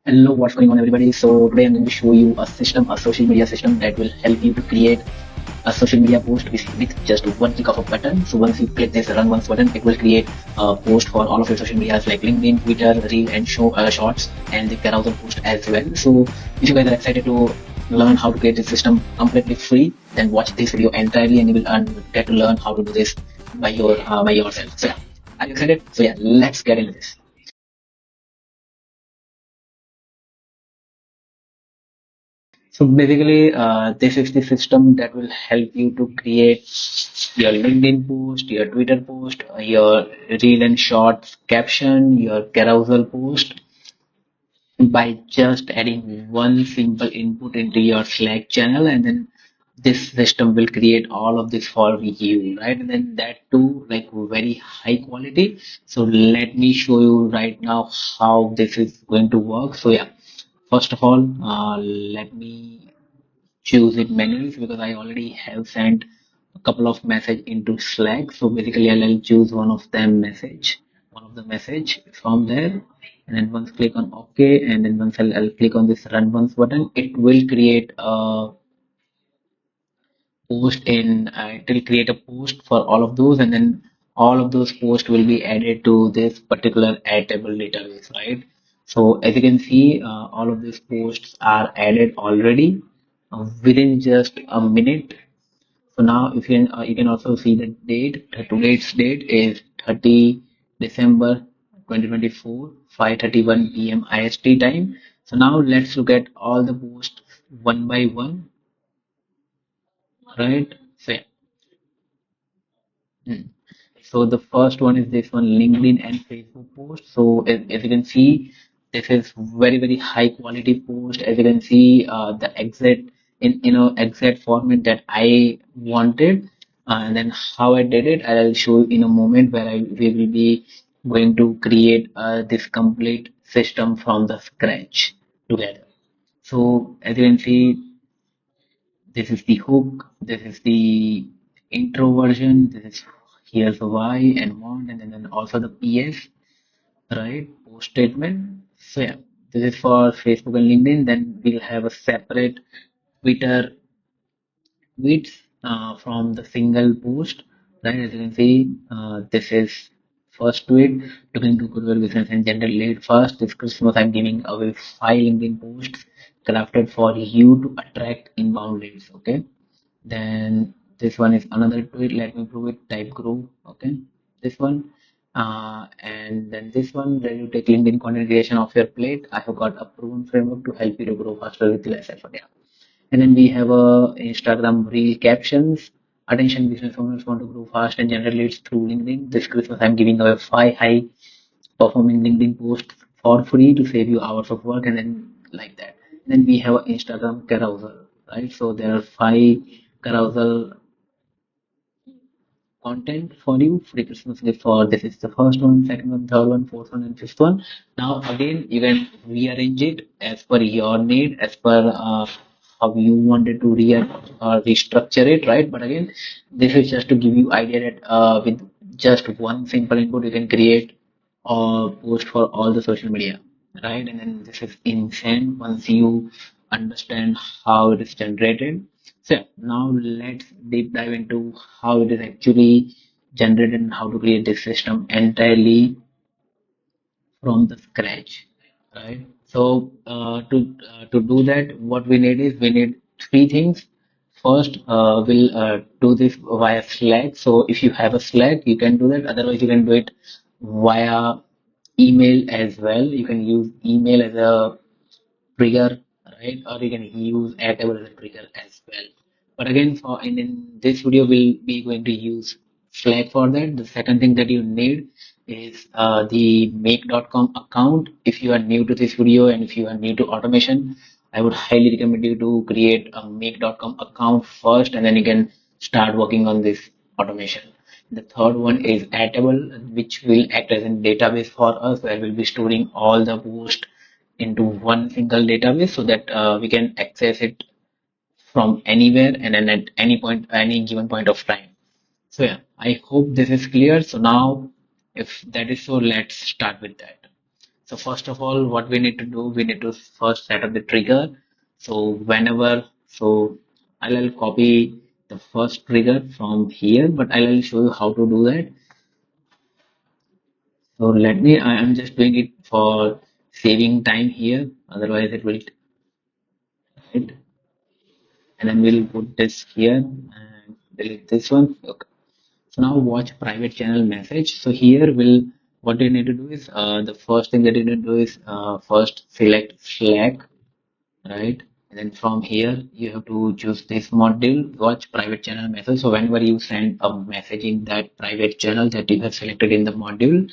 Hello, what's going on, everybody? So today I'm going to show you a system, a social media system that will help you to create a social media post with just one click of a button. So once you click this run once button, it will create a post for all of your social medias like LinkedIn, Twitter, Reel, and Shorts, and the carousel post as well. So if you guys are excited to learn how to create this system completely free, then watch this video entirely, and you will get to learn how to do this by yourself. So yeah, are you excited? So yeah, let's get into this. So basically, this is the system that will help you to create your LinkedIn post, your Twitter post, your reel and shorts caption, your carousel post by just adding one simple input into your Slack channel, and then this system will create all of this for you, right? And then that too, like very high quality. So let me show you right now how this is going to work. So yeah, first of all, let me choose it manually because I already have sent a couple of message into Slack. So basically I'll choose one of the message from there. And then once click on OK, and then once I'll click on this run once button, it will create a it will create a post for all of those, and then all of those posts will be added to this particular Airtable database, right? So as you can see, all of these posts are added already within just a minute. So now you can also see the date. Today's date is 30 December 2024, 5:31 p.m. IST time. So now let's look at all the posts one by one, right? So yeah. Hmm. So the first one is this one, LinkedIn and Facebook post. So as you can see, this is very high quality post. As you can see, the exact exact format that I wanted, and then how I did it, I'll show you in a moment where we will be going to create this complete system from the scratch together. So as you can see, this is the hook, this is the intro version, this is here's the why and want, and then also the PS, right? Post statement. So yeah, this is for Facebook and LinkedIn. Then we'll have a separate Twitter tweets from the single post, right? As you can see, this is first tweet looking to grow your business and generate lead fast. This Christmas, I'm giving away 5 LinkedIn posts crafted for you to attract inbound leads. Okay. Then this one is another tweet. Let me prove it. Type grow. Okay. This one. And then this one, where you take LinkedIn content creation off your plate. I have got a proven framework to help you to grow faster with less effort. Yeah. And then we have a Instagram reel captions. Attention business owners want to grow fast and generate leads through LinkedIn. This Christmas, I'm giving away 5 high performing LinkedIn posts for free to save you hours of work, and then like that. Then we have Instagram carousel, right? So there are 5 carousel content for you, free Christmas gift for this is the first one, second one, third one, fourth one, and fifth one. Now again, you can rearrange it as per your need, as per how you wanted to restructure it, right? But again, this is just to give you idea that with just one simple input, you can create a post for all the social media, right? And then this is insane once you understand how it is generated. So yeah, now let's deep dive into how it is actually generated and how to create this system entirely from the scratch, right? So to do that, what we need is we need 3 things. First, we'll do this via Slack. So if you have a Slack, you can do that. Otherwise, you can do it via email as well. You can use email as a trigger, right? Or you can use Airtable as a trigger as well. But again, in this video, we'll be going to use Slack for that. The second thing that you need is the make.com account. If you are new to this video and if you are new to automation, I would highly recommend you to create a make.com account first, and then you can start working on this automation. The third one is Airtable, which will act as a database for us, where we'll be storing all the posts into one single database so that we can access it from anywhere and then at any given point of time. So yeah, I hope this is clear. So now, if that is so, let's start with that. So first of all, what we need to do, we need to first set up the trigger. So so I'll copy the first trigger from here, but I'll show you how to do that. So I am just doing it for saving time here. Otherwise, it will, it, and then we'll put this here and delete this one. Okay. So now watch private channel message. So here will what you need to do is the first thing that you need to do is first select Slack, right? And then from here you have to choose this module, watch private channel message. So whenever you send a message in that private channel that you have selected in the module,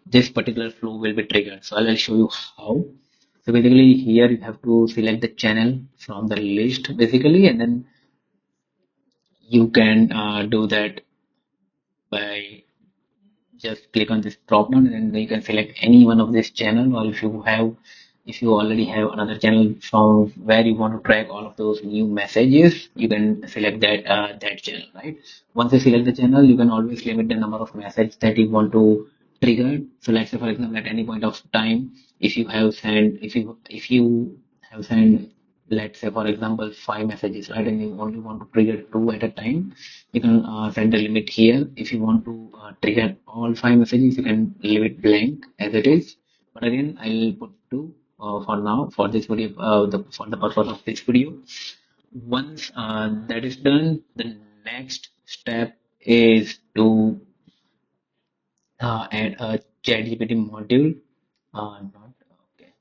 this particular flow will be triggered. So I'll show you how. So basically here you have to select the channel from the list basically, and then you can do that by just click on this drop down, and then you can select any one of this channel, or if you already have another channel from where you want to track all of those new messages, you can select that channel, right? Once you select the channel, you can always limit the number of messages that you want to trigger. So let's say for example at any point of time, if you have sent, let's say for example, 5 messages, right, and you only want to trigger 2 at a time, you can set the limit here. If you want to trigger all 5 messages, you can leave it blank as it is. But again, I'll put two for now for this video, for the purpose of this video. Once that is done, the next step is to add a ChatGPT module. Not okay.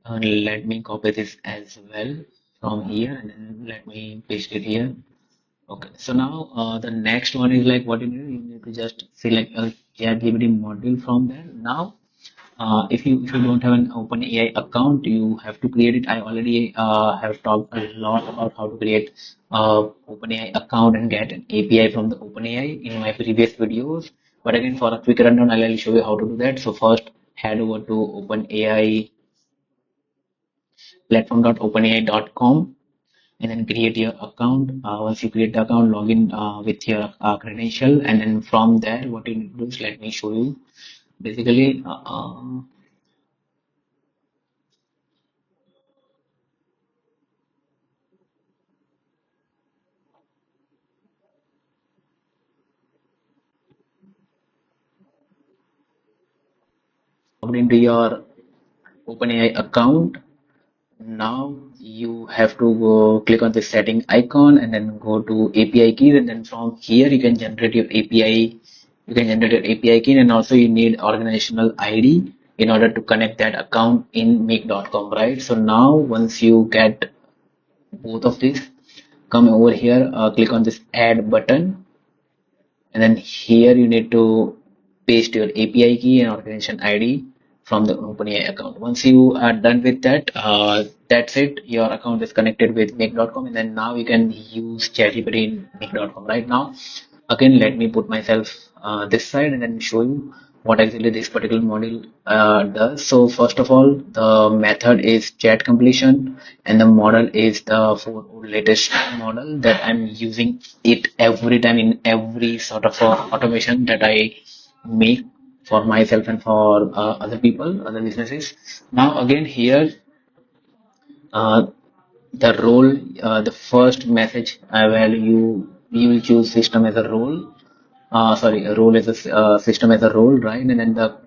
Let me copy this as well from here, and then let me paste it here. Okay, so now the next one is like what you need to just select a ChatGPT module from there. Now, if you don't have an OpenAI account, you have to create it. I already have talked a lot about how to create OpenAI account and get an API from the OpenAI in my previous videos. But again, for a quick rundown, I'll show you how to do that. So first, head over to OpenAI platform.openai.com and then create your account. Once you create the account, log in with your credential, and then from there, what you need to do is let me show you. Basically, logged into your OpenAI account. Now you have to go click on the setting icon and then go to API keys, and then from here you can generate your API. You can generate your API key, and also you need organizational ID in order to connect that account in make.com, right? So now once you get both of these, come over here, click on this add button, and then here you need to paste your API key and organization ID from the OpenAI account. Once you are done with that, that's it. Your account is connected with make.com, and then now you can use ChatGPT in make.com. Right now, again, let me put myself this side and then show you what exactly this particular module does. So first of all, the method is chat completion, and the model is the latest model that I'm using it every time in every sort of automation that I make for myself and for other people, other businesses. Now again here, uh, the role, the first message where you will choose system as a role, sorry, a role as a system as a role, right? And then the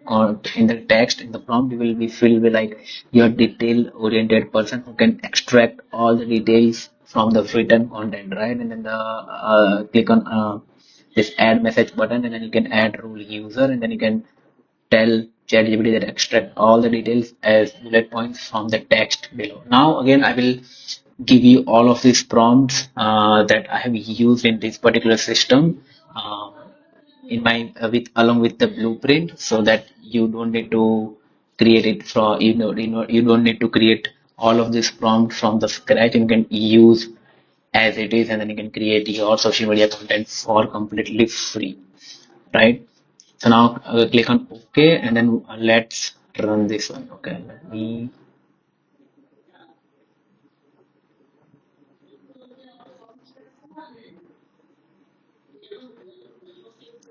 in the text in the prompt you will be filled with like your detail oriented person who can extract all the details from the written content, right? And then the click on this add message button, and then you can add role user, and then you can tell ChatGPT that extract all the details as bullet points from the text below. Now again, I will give you all of these prompts that I have used in this particular system. In my with along with the blueprint, so that you don't need to create it from you don't need to create all of this prompt from the scratch. You can use as it is, and then you can create your social media content for completely free, right? So now click on OK, and then let's run this one. Okay, let me.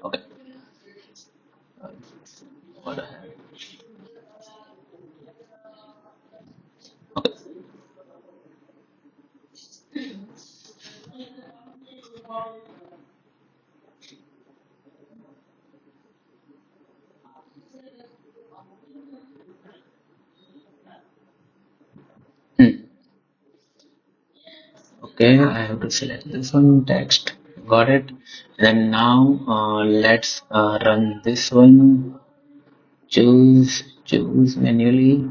Okay, what I have. Okay. Hmm. Okay, I have to select this one, text. Got it. Then now let's run this one. Choose manually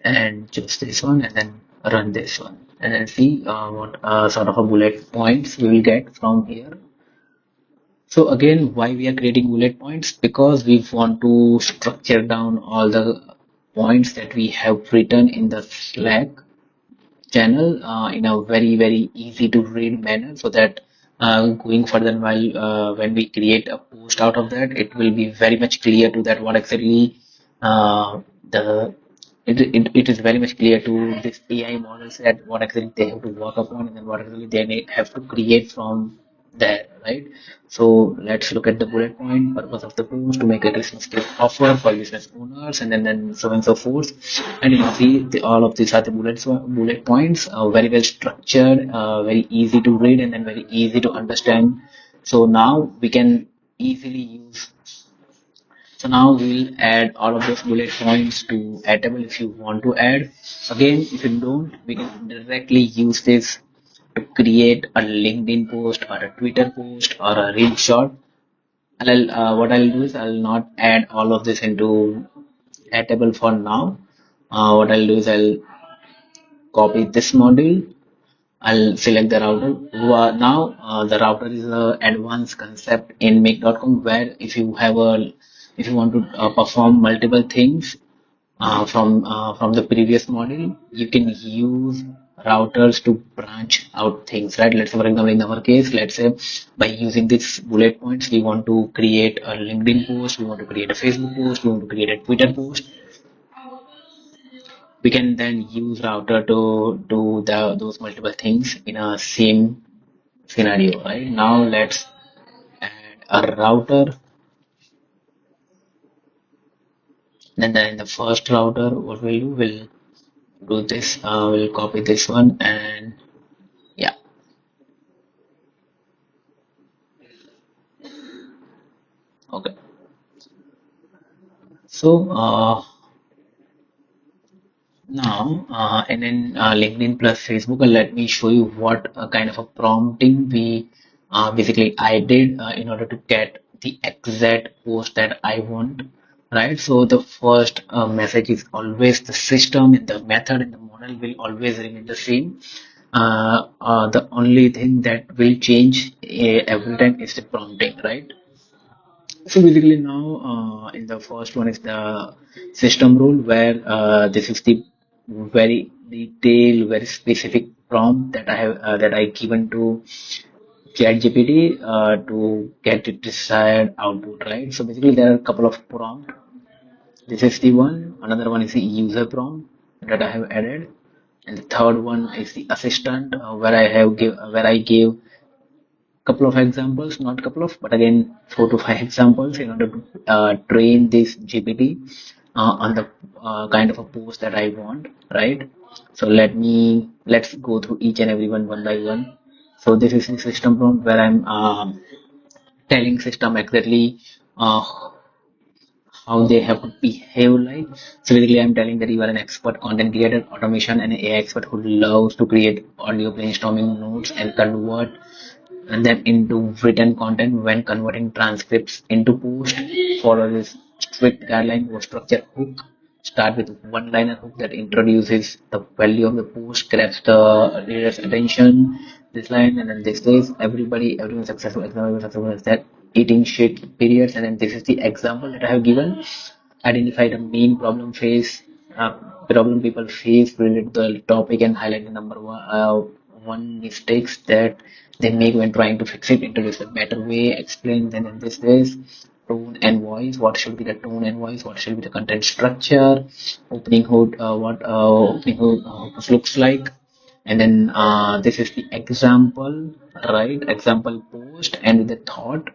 and choose this one and then run this one. And then see what sort of a bullet points we will get from here. So again, why we are creating bullet points? Because we want to structure down all the points that we have written in the Slack channel in a very easy to read manner so that going further while when we create a post out of that it will be very much clear to that what exactly the it is very much clear to this AI models that what exactly they have to work upon and then what exactly they have to create from there, right? So let's look at the bullet point purpose of the post to make a Christmas gift offer for business owners and then so on and so forth. And you can see all of these are the bullet points, very well structured, very easy to read and then very easy to understand. So now we can easily use so now we'll add all of those bullet points to a table if you want to add. Again, if you don't, we can directly use this to create a LinkedIn post or a Twitter post or a reel shot. And what I'll do is I'll not add all of this into a table for now. What I'll do is I'll copy this module. I'll select the router. Now the router is a advanced concept in make.com where if you want to perform multiple things from the previous model, you can use routers to branch out things, right? Let's say, for example, in our case, let's say by using these bullet points, we want to create a LinkedIn post, we want to create a Facebook post, we want to create a Twitter post. We can then use router to do those multiple things in a same scenario, right? Now let's add a router. Then in the first router, what we'll do, we'll do this, we'll copy this one and yeah, okay. So now and then LinkedIn plus Facebook, let me show you what kind of a prompting we basically I did in order to get the exact post that I want, right? So the first message is always the system and the method and the model will always remain the same. The only thing that will change every time is the prompting, right? So basically now in the first one is the system rule where this is the very detailed, very specific prompt that I have that I given to ChatGPT to get it desired output, right? So basically there are a couple of prompts. This is the one. Another one is the user prompt that I have added, and the third one is the assistant where I gave couple of examples, not couple of, but again, 4 to 5 examples in order to train this GPT on the kind of a post that I want, right? So let's go through each and every one by one. So this is the system prompt where I'm telling system exactly uh, how they have to behave like. So basically, I'm telling that you are an expert content creator, automation, and AI expert who loves to create audio brainstorming notes and convert them into written content when converting transcripts into post. Follow this strict guideline or structure hook. Start with one-liner hook that introduces the value of the post, grabs the reader's attention. This line and then this says everyone successful, everyone successful is that eating shit periods, and then this is the example that I have given. Identify the main uh, problem people face related to the topic and highlight the number one mistakes that they make when trying to fix it. Introduce a better way, explain then in this ways. Tone and voice. What should be the tone and voice? What should be the content structure? Opening hood. What opening hood looks like. And then this is the example, right? Example post and the thought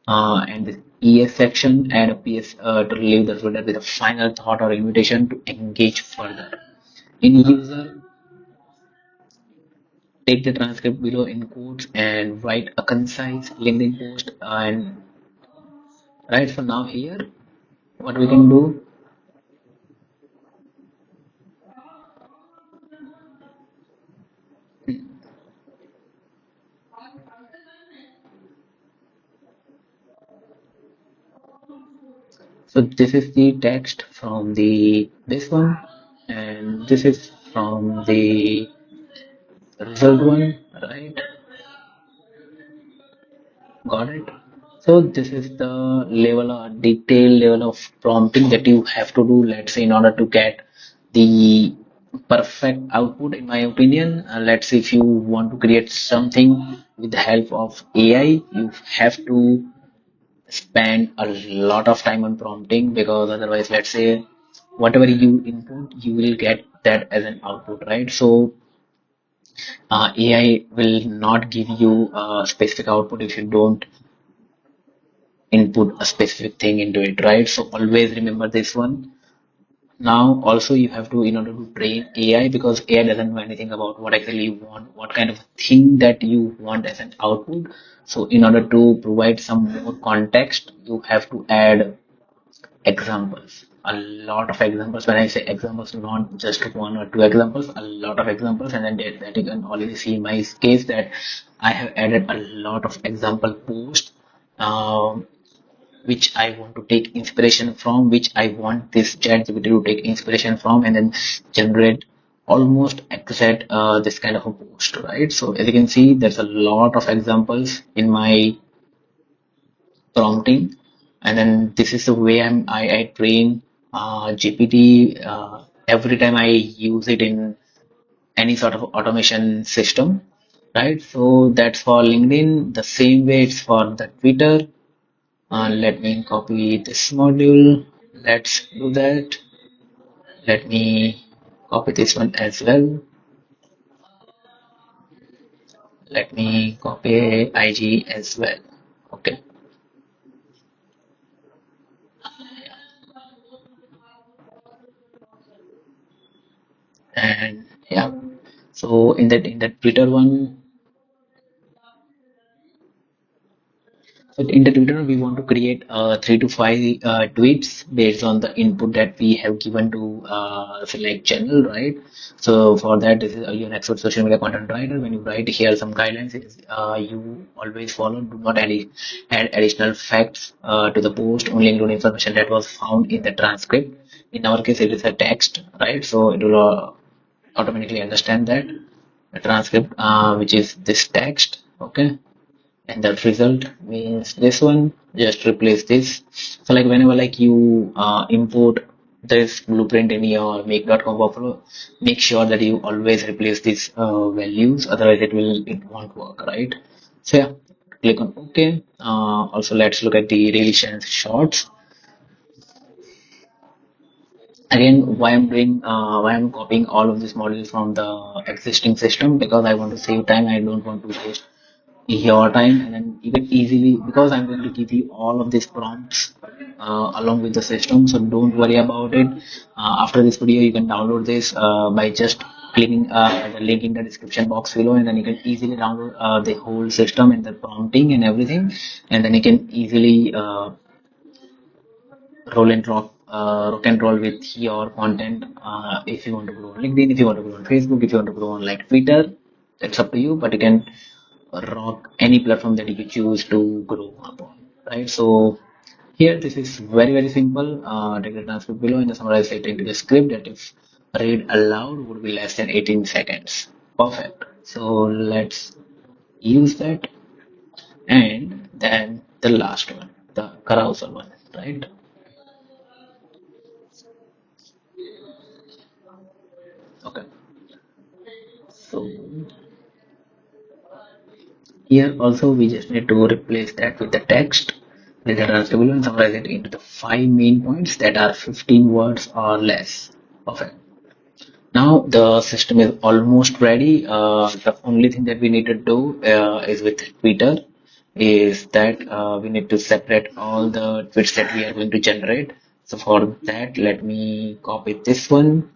and ES section, add a PS to leave the reader with a final thought or invitation to engage further. In user, take the transcript below in quotes and write a concise LinkedIn post. And right, so now here, what we can do. So this is the text from the this one, and this is from the result one, right? Got it. So this is the level of detail level of prompting that you have to do, let's say, in order to get the perfect output, in my opinion. Let's say if you want to create something with the help of AI, you have to spend a lot of time on prompting, because otherwise, let's say, whatever you input, you will get that as an output, right? So AI will not give you a specific output if you don't input a specific thing into it, right? So always remember this one. Now also you have to, in order to train AI, because AI doesn't know anything about what actually you want, what kind of thing that you want as an output. So in order to provide some more context, you have to add examples, a lot of examples. When I say examples, not just one or two examples, a lot of examples. And then that you can already see in my case that I have added a lot of example posts, um, which I want to take inspiration from, which I want this ChatGPT to take inspiration from, and then generate almost exact this kind of a post, right? So as you can see, there's a lot of examples in my prompting, and then this is the way I train GPT every time I use it in any sort of automation system, right? So that's for LinkedIn. The same way it's for the Twitter. Let me copy this module. Let's do that. Let me copy this one as well. Let me copy IG as well. Okay. And yeah. So in that Twitter one, so in the Twitter, we want to create 3 to 5 tweets based on the input that we have given to select channel, right? So for that, this is you're an expert social media content writer. When you write here some guidelines, you always follow. Do not add additional facts to the post. Only include information that was found in the transcript. In our case, it is a text, right? So it will automatically understand that the transcript, which is this text, okay? And that result means this one, just replace this. So like whenever like you import this blueprint in your make.com workflow, make sure that you always replace these values, otherwise it won't work, right? So yeah, click on OK. Also let's look at the relation shorts. Again, why I'm copying all of these models from the existing system, because I want to save time. I don't want to waste your time, and then you can easily, because I'm going to give you all of these prompts along with the system, so don't worry about it. After this video, you can download this by just clicking the link in the description box below, and then you can easily download the whole system and the prompting and everything, and then you can easily rock and roll with your content. If you want to grow on LinkedIn, if you want to grow on Facebook, if you want to grow on like Twitter, that's up to you, but you can rock any platform that you choose to grow upon, right? So here, this is very, very simple. Take the transcript below and summarize it into the script that if read aloud would be less than 18 seconds. Perfect. So let's use that. And then the last one, the carousel one, right? Okay. So here also we just need to replace that with the text, with the transcript and summarize it into the 5 main points that are 15 words or less. Perfect. Now the system is almost ready. The only thing that we need to do is with Twitter. is that we need to separate all the tweets that we are going to generate. So for that, let me copy this one,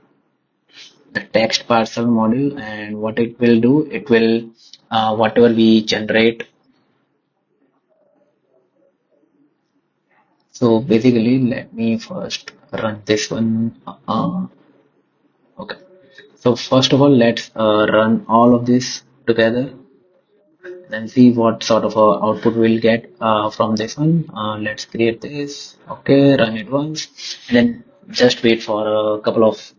the text parcel module, and what it will do, it will whatever we generate. So basically, let me first run this one. Okay. So first of all, let's run all of this together, then see what sort of output we'll get from this one. Let's create this. Okay, run it once, and then just wait for a couple of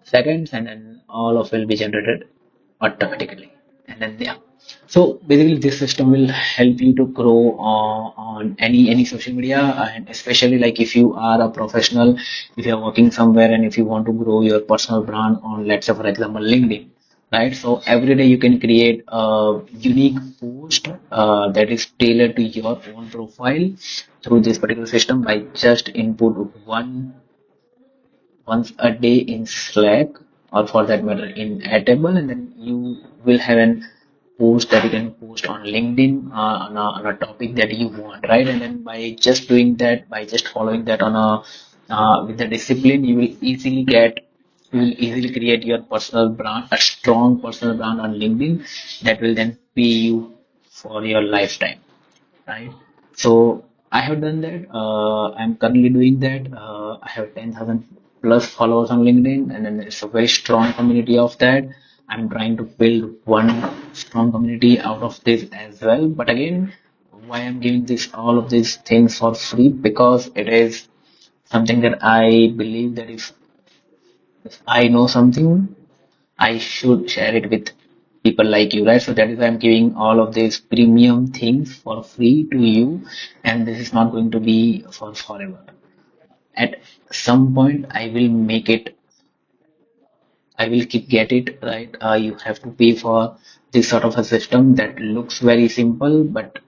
seconds, and then all of will be generated automatically. And then yeah. So basically, this system will help you to grow on any social media, and especially like if you are a professional, if you are working somewhere, and if you want to grow your personal brand on, let's say for example, LinkedIn, right? So every day you can create a unique post that is tailored to your own profile through this particular system by just input one once a day in Slack, or for that matter in Airtable, and then you will have an post that you can post on LinkedIn on a topic that you want, right? And then by just doing that, by just following that on a with the discipline, you will easily create your personal brand, a strong personal brand on LinkedIn that will then pay you for your lifetime, right? So I have done that. I'm currently doing that. I have 10,000 plus followers on LinkedIn, and then it's a very strong community of that. I'm trying to build one strong community out of this as well. But again, why I'm giving this all of these things for free? Because it is something that I believe that if I know something, I should share it with people like you, right? So that is why I'm giving all of these premium things for free to you, and this is not going to be for forever. At some point, I will keep get it, right? You have to pay for this sort of a system that looks very simple, but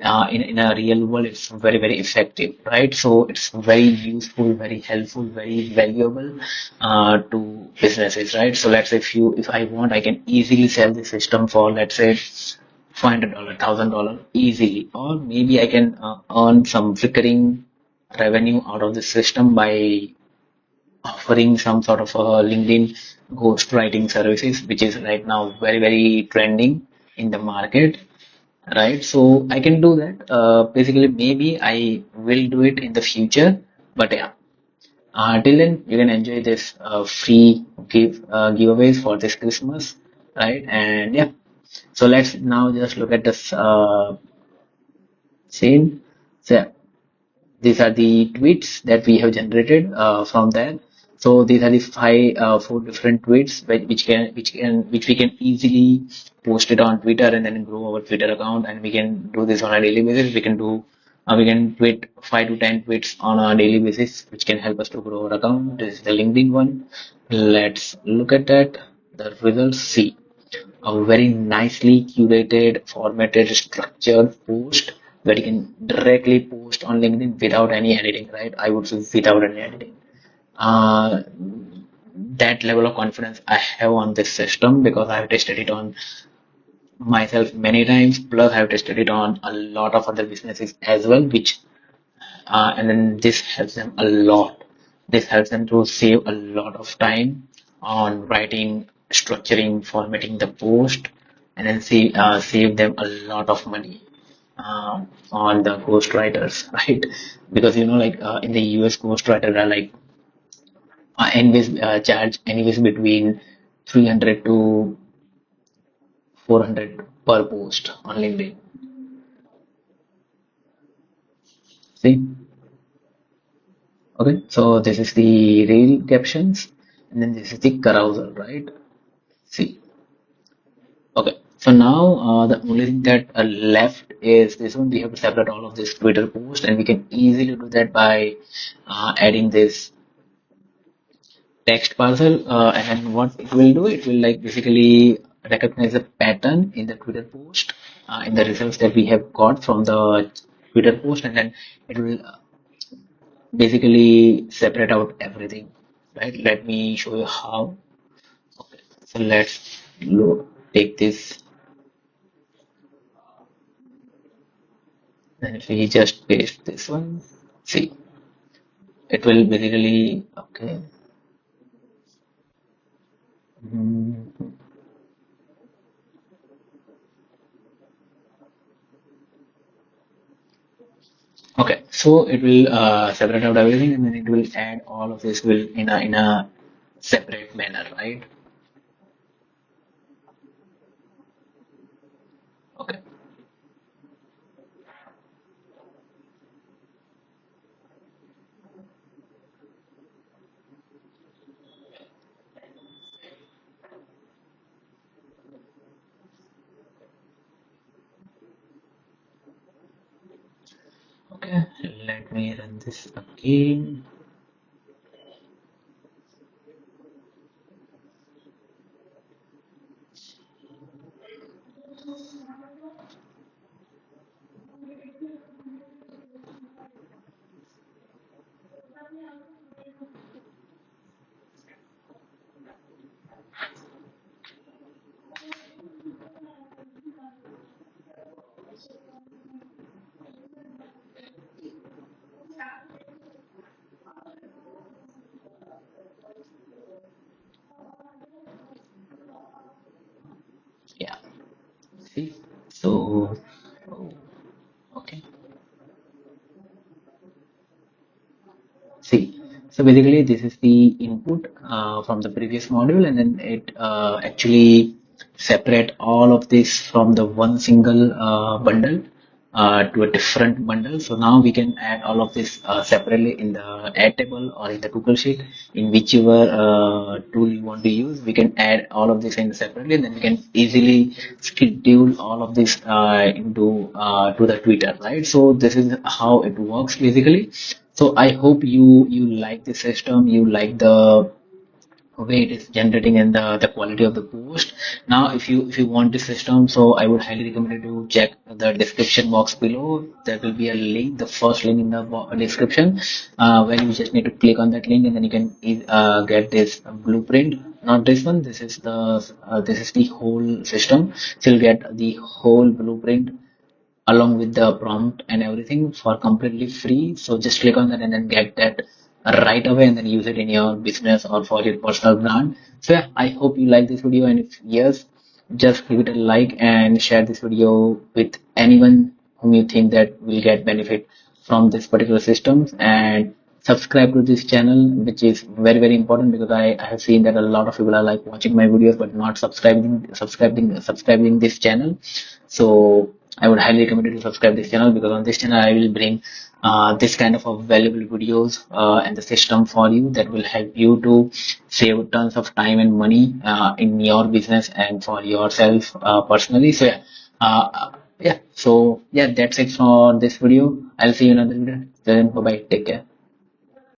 in a real world, it's very, very effective, right? So it's very useful, very helpful, very valuable to businesses, right? So let's say if I want, I can easily sell the system for, let's say, $500, $1,000 easily, or maybe I can earn some recurring revenue out of the system by offering some sort of a LinkedIn ghostwriting services, which is right now very, very trending in the market, right? So I can do that. Basically, maybe I will do it in the future, but yeah. Till then, you can enjoy this free giveaways for this Christmas, right? And yeah. So let's now just look at this scene. So yeah, these are the tweets that we have generated from there. So these are the four different tweets which we can easily post it on Twitter and then grow our Twitter account, and we can do this on a daily basis. We can tweet 5 to 10 tweets on a daily basis, which can help us to grow our account. This is the LinkedIn one. Let's look at that. The results. See a very nicely curated, formatted, structured post where you can directly post on LinkedIn without any editing, right? I would say without any editing. Uh, that level of confidence I have on this system because I've tested it on myself many times, plus I've tested it on a lot of other businesses as well, which and then this helps them a lot. This helps them to save a lot of time on writing, structuring, formatting the post, and then save them a lot of money on the ghostwriters, right? Because like in the US, ghostwriters are like anyways charge anyways between 300 to 400 per post on LinkedIn. See? Okay, so this is the real captions, and then this is the carousel, right? See, okay. So now the only thing that left is this one. We have to separate all of this Twitter post, and we can easily do that by adding this text parcel. And then what it will do, it will like basically recognize a pattern in the Twitter post, in the results that we have got from the Twitter post, and then it will basically separate out everything, right? Let me show you how. Okay, so let's take this And if we just paste this one, see, it will basically, okay. Mhm. Okay, so it will separate out everything and then it will add all of this will in a separate manner, right? Okay, okay, let me run this again. Yeah, see, so, oh, okay. See, so basically this is the input from the previous module and then it actually separate all of this from the one single bundle to a different bundle. So now we can add all of this separately in the add table or in the Google Sheet in whichever tool you want to use. We can add all of this in separately and then we can easily schedule all of this into to the Twitter, right? So this is how it works basically. So I hope you like the system, you like the way it is generating and the quality of the post. Now, if you want the system, so I would highly recommend you to check the description box below. There will be a link, the first link in the description, where you just need to click on that link and then you can get this blueprint. Not this one. This is the whole system. So you'll get the whole blueprint along with the prompt and everything for completely free. So just click on that and then get that right away and then use it in your business or for your personal brand. So yeah, I hope you like this video and if yes, just give it a like and share this video with anyone whom you think that will get benefit from this particular systems and subscribe to this channel which is very important because I have seen that a lot of people are like watching my videos but not subscribing this channel. So I would highly recommend you to subscribe this channel because on this channel I will bring this kind of a valuable videos and the system for you that will help you to save tons of time and money in your business and for yourself personally. So yeah, so yeah, that's it for this video. I'll see you in another video. Then bye bye. Take care.